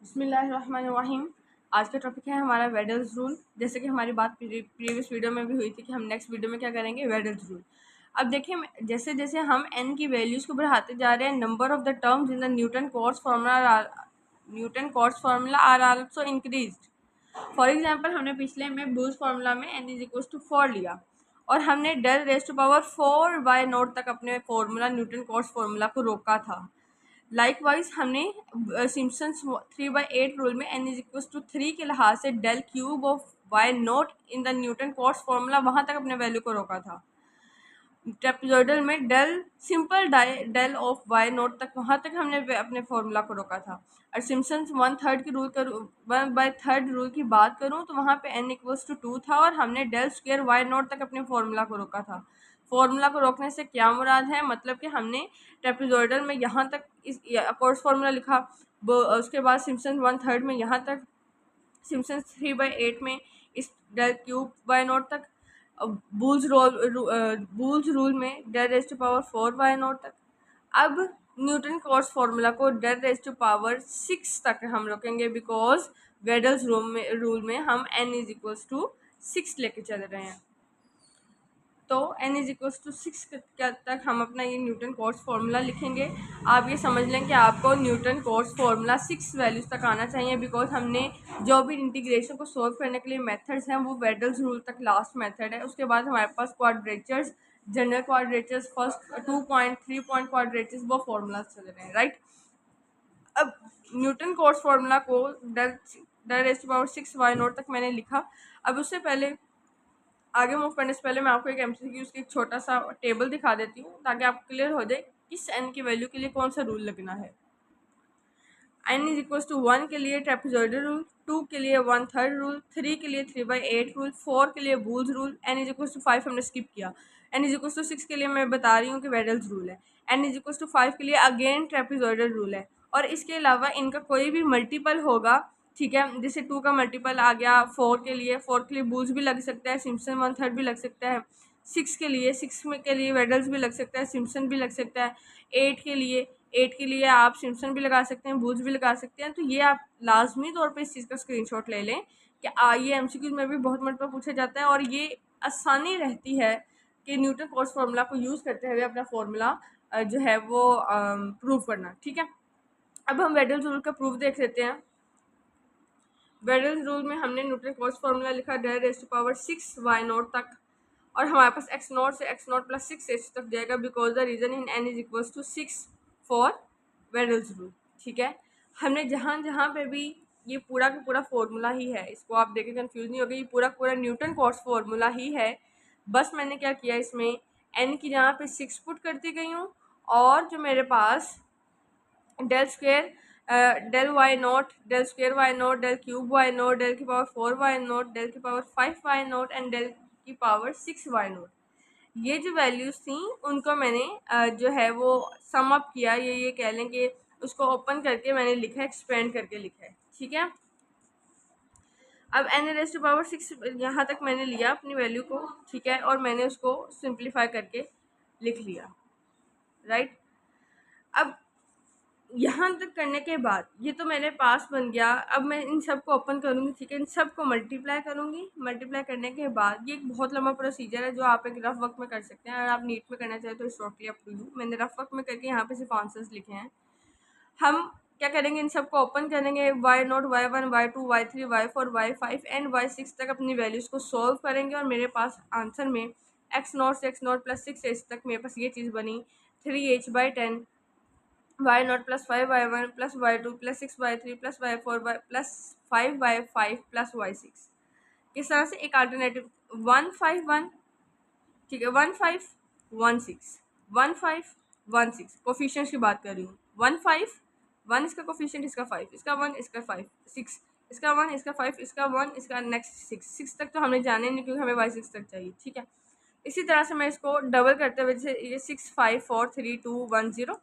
बिस्मिल्लाहिर्रहमानिर्रहीम। आज का टॉपिक है हमारा वेडल्स रूल। जैसे कि हमारी बात प्रीवियस वीडियो में भी हुई थी कि हम नेक्स्ट वीडियो में क्या करेंगे, वेडल्स रूल। अब देखिए, जैसे जैसे हम n की वैल्यूज़ को बढ़ाते जा रहे हैं, number of the terms in the Newton Cotes formula are also increased. For example, हमने पिछले में बूज फार्मूला में n इज इक्वल टू 4 लिया और हमने del raise to power 4 y naught तक अपने फार्मूला न्यूटन कॉट्स फार्मूला को रोका था। लाइकवाइज हमने सिम्पसन्स 3/8 रूल में n इज इक्वल टू 3 के लिहाज से del cube of y naught in the Newton Cotes formula वहाँ तक अपने वैल्यू को रोका था। ट्रेपेजॉइडल में simple del of y naught तक वहाँ तक हमने अपने फॉर्मूला को रोका था। और सिम्पसन्स 1/3 रूल की बात करूँ तो वहाँ पे n इक्वल्स टू 2 था और हमने डेल स्क्वायर वाई नोट तक अपने फॉर्मूला को रोका था। फॉर्मूला को रोकने से क्या मुराद है, मतलब कि हमने ट्रेपेजॉइडल में यहाँ तक इस कोर्स फार्मूला लिखा, उसके बाद सिम्पसन्स 1/3 में यहाँ तक, सिम्पसन्स 3/8 में इस डेल क्यूब बाय नोट तक, बूल्स रूल में del raise to power 4 y naught तक। अब न्यूटन कॉट्स फार्मूला को डेल रेज टू पावर 6 तक हम रोकेंगे, बिकॉज वेडल्स रूल में हम n इज इक्वल्स टू 6 लेके चल रहे हैं। तो n इज इक्वल्स टू 6 तक हम अपना ये न्यूटन कॉट्स फार्मूला लिखेंगे। आप ये समझ लें कि आपको न्यूटन कॉट्स फार्मूला 6 वैल्यूज़ तक आना चाहिए, बिकॉज हमने जो भी इंटीग्रेशन को सॉल्व करने के लिए मेथड्स हैं वो वेडल्स रूल तक लास्ट मेथड है। उसके बाद हमारे पास quadratures, general quadratures, first 2 point 3 point quadratures, वो फार्मूलाज चल रहे हैं, राइट। अब न्यूटन कॉट्स फार्मूला को del raise to power 6 y naught तक मैंने लिखा। अब उससे पहले आगे मूव करने से पहले मैं आपको एक एमसीक्यूज़ की एक छोटा सा टेबल दिखा देती हूँ, ताकि आपको क्लियर हो जाए किस n की वैल्यू के लिए कौन सा रूल लगना है। n इज इक्वल टू 1 के लिए ट्रेपेजॉइडल रूल, 2 के लिए 1/3 रूल, 3 के लिए 3/8 रूल, 4 के लिए Boole's rule, n is equal to 5 हमने स्किप किया। n इज इक्वल टू 6 के लिए मैं बता रही हूँ कि वेडल्स रूल है। n इज इक्वल टू 5 के लिए अगेन ट्रेपेजॉइडल रूल है। और इसके अलावा इनका कोई भी मल्टीपल होगा, ठीक है, जैसे 2 का मल्टीपल आ गया 4 के लिए बूल्स भी लग सकता है, सिम्पसन 1/3 भी लग सकता है। 6 के लिए वेडल्स भी लग सकता है, सिम्पसन भी लग सकता है। 8 के लिए आप सिम्पसन भी लगा सकते हैं, बूल्स भी लगा सकते हैं। तो ये आप लाजमी तौर पे इस चीज़ का स्क्रीनशॉट ले लें कि ये एमसीक्यू में भी बहुत मरतबा पूछा जाता है और ये आसानी रहती है कि न्यूटन कॉट्स फार्मूला को यूज़ करते हुए अपना फार्मूला जो है वो प्रूव करना, ठीक है। अब हम वेडल्स रूल का प्रूफ देख लेते हैं। वेडल्स रूल में हमने न्यूटन कॉट्स फार्मूला लिखा del raise to power 6 y naught तक, और हमारे पास x नॉट से x नॉट प्लस 6 h तक जाएगा, because the reason in n is equals to 6 for Weddle's rule, ठीक है। हमने जहाँ जहाँ पे भी ये पूरा का पूरा फॉर्मूला ही है, इसको आप देखें कंफ्यूज नहीं होगा, ये पूरा पूरा न्यूटन कॉट्स फार्मूला ही है। बस मैंने क्या किया, इसमें n की जहाँ पे 6 पुट करती गई हूँ, और जो मेरे पास del square del y naught, del square y naught, del cube y naught, del की पावर 4 वाई नॉट, डेल की power 5 y naught and del की पावर 6 वाई नॉट, ये जो वैल्यूज़ थी उनको मैंने जो है वो सम अप किया, ये कह लें कि उसको ओपन करके मैंने लिखा है, एक्सपेंड करके लिखा है, ठीक है। अब n रेज़ टू पावर 6 यहाँ तक मैंने लिया अपनी वैल्यू को, ठीक है, और मैंने उसको सिंप्लीफाई करके लिख लिया, राइट। अब यहाँ तक करने के बाद ये तो मेरे पास बन गया। अब मैं इन सब को ओपन करूँगी, ठीक है, इन सब को मल्टीप्लाई करूँगी। मल्टीप्लाई करने के बाद ये एक बहुत लंबा प्रोसीजर है जो आप एक रफ वक्त में कर सकते हैं। अगर आप नीट में करना चाहें तो शॉर्टली अप टू यू। मैंने रफ वक्त में करके यहाँ पे सिर्फ आंसर्स लिखे हैं। हम क्या करेंगे, इन सब को ओपन करेंगे, why not, y1, y2, y3, y4, y5 and y6 तक अपनी वैल्यूज़ को सॉल्व करेंगे, और मेरे पास आंसर में x नॉट से x नॉट प्लस 6h तक मेरे पास ये चीज़ बनी 3h/10 y not plus 5y1 plus y2 plus 6y3 plus y4 plus 5y5 plus y6। किस तरह से, एक अल्टरनेटिव 151, ठीक है, 1516 कोफिशिएंट्स की बात कर रही हूँ। 1 इसका कोफिशिएंट, इसका 5, इसका 1, इसका 5, 6, इसका 1, इसका 5, इसका 1, इसका नेक्स्ट 6 तक तो हमने जाने नहीं, क्योंकि हमें y6 तक चाहिए, ठीक है। इसी तरह से मैं इसको डबल करते हुए, जैसे ये 6 5 4 3 2 1 0।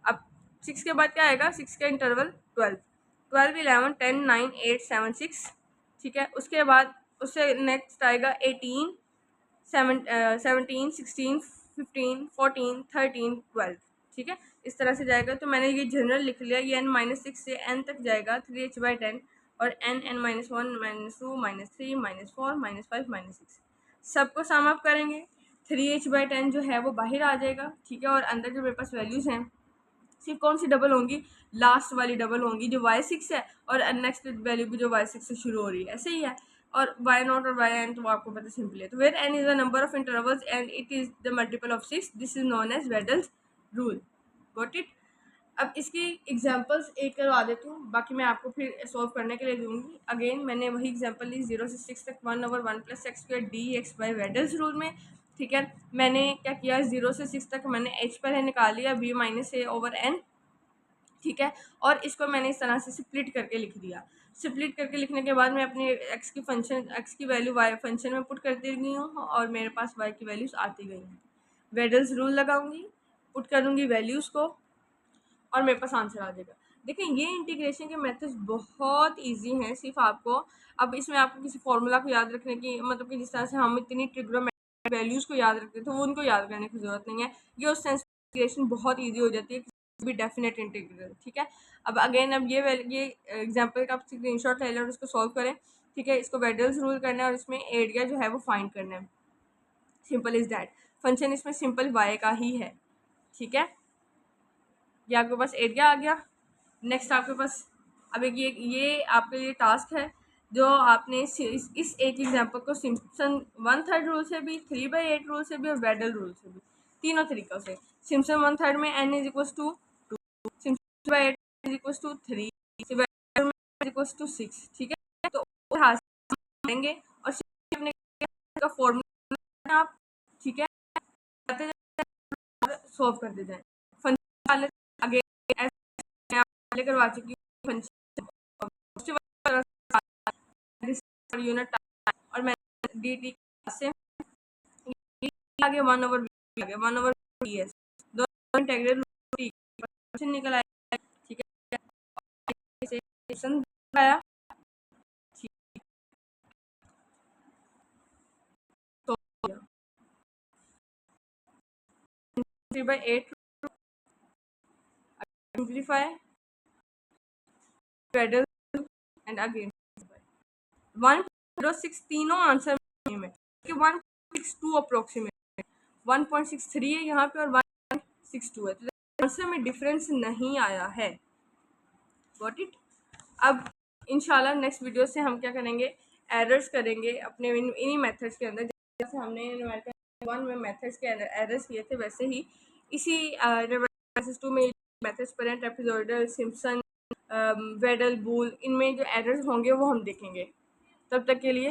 अब 6 के बाद क्या आएगा, 6 का इंटरवल 12, 12 11 10 9 8 7 6, ठीक है। उसके बाद उससे नेक्स्ट आएगा 18 17 16 15 14 13 12, ठीक है। इस तरह से जाएगा। तो मैंने ये जनरल लिख लिया, ये n-6 से n तक जाएगा 3h/10 और n-1 -2 -3 -4 -5 -6 सबको सम अप करेंगे। 3h/10 जो है वो बाहर आ जाएगा, ठीक है। और अंदर जो मेरे पास वैल्यूज़ हैं सिर्फ कौन सी डबल होंगी, लास्ट वाली डबल होंगी जो y6 है, और नेक्स्ट वैल्यू भी जो y6 से शुरू हो रही है, ऐसे ही है। और y0 और yn तो आपको पता सिंपल है। तो where n is the number of intervals and it is the multiple of 6, this is known as Weddle's rule. Got it. अब इसकी एग्जांपल्स एक करवा देती हूँ, बाकी मैं आपको फिर सॉल्व करने के लिए दूंगी। अगेन मैंने वही एग्जांपल ली 0 से 6 तक 1/1 + x² dx bye Weddle's rule में, ठीक है। मैंने क्या किया, 0 से 6 तक मैंने h पहले निकाल लिया b - a/n, ठीक है। और इसको मैंने इस तरह से स्प्लिट करके लिख दिया। स्प्लिट करके लिखने के बाद मैं अपने x की वैल्यू y फंक्शन में पुट करती गई हूँ और मेरे पास y की वैल्यूज़ आती गई हैं। वेडल्स रूल लगाऊंगी, पुट करूँगी वैल्यूज़ को और मेरे पास आंसर आ जाएगा। देखिए ये इंटीग्रेशन के मेथड्स बहुत इजी हैं, सिर्फ आपको अब इसमें आपको किसी फॉर्मूला को याद रखने की, मतलब कि जिस तरह से हम इतनी ट्रिग्नोमेट्रिक वैल्यूज़ को याद रखते थे वो उनको याद करने की ज़रूरत नहीं है। ये उस सेंस इंटीग्रेशन बहुत ईजी हो जाती है, भी डेफिनेट इंटीग्रल, ठीक है। अब अगेन अब ये एग्जाम्पल का आप स्क्रीनशॉट ले लें और उसको सॉल्व करें, ठीक है। इसको वेडल्स रूल करना है और इसमें एरिया जो है वो फाइंड करना है, सिंपल इज दैट। फंक्शन इसमें सिंपल वाई का ही है, ठीक है। ये आपके पास एरिया आ गया। नेक्स्ट आपके पास अब एक ये आपके लिए टास्क है, जो आपने इस एक एग्जांपल को सिम्पसन 1/3 रूल से भी, 3/8 रूल से भी और वेडल रूल से भी, तीनों तरीक़ों से। सिम्पसन 1/3 में n = 2, सिम्पसन 8 = 3, वेडल = 6, ठीक है। तो हाथ लेंगे और अपने का फॉर्मूला आप, ठीक है, सॉल्व करते जाएं। फंक्शन वाले आगे ऐसे करवा चुकी हूं यूनिट और मैं dt से आगे 1/v आगे 1/ds दोनों इंटीग्रल फंक्शन निकल आया, ठीक है। इसे फंक्शन आया, तो 3/8 सिंप्लीफाई पेडल एंड अगेन 1.06 तीनों आंसर में कि 1.62 अप्रोक्सीमेट 1.63 है यहाँ पे और 1.62 है, तो आंसर में डिफरेंस नहीं आया है। Got it. अब इंशाल्लाह नेक्स्ट वीडियो से हम क्या करेंगे, एरर्स करेंगे अपने इन्हीं मेथड्स के अंदर, जैसे हमने न्यूमेरिकल 1 में मेथड्स के एरर्स किए थे, वैसे ही इसी न्यूमेरिकल 2 में मेथड्स पर ट्रेपेजॉइडल, सिम्पसन, वेडल, बूल, इनमें जो एरर्स होंगे वो हम देखेंगे। तब तक के लिए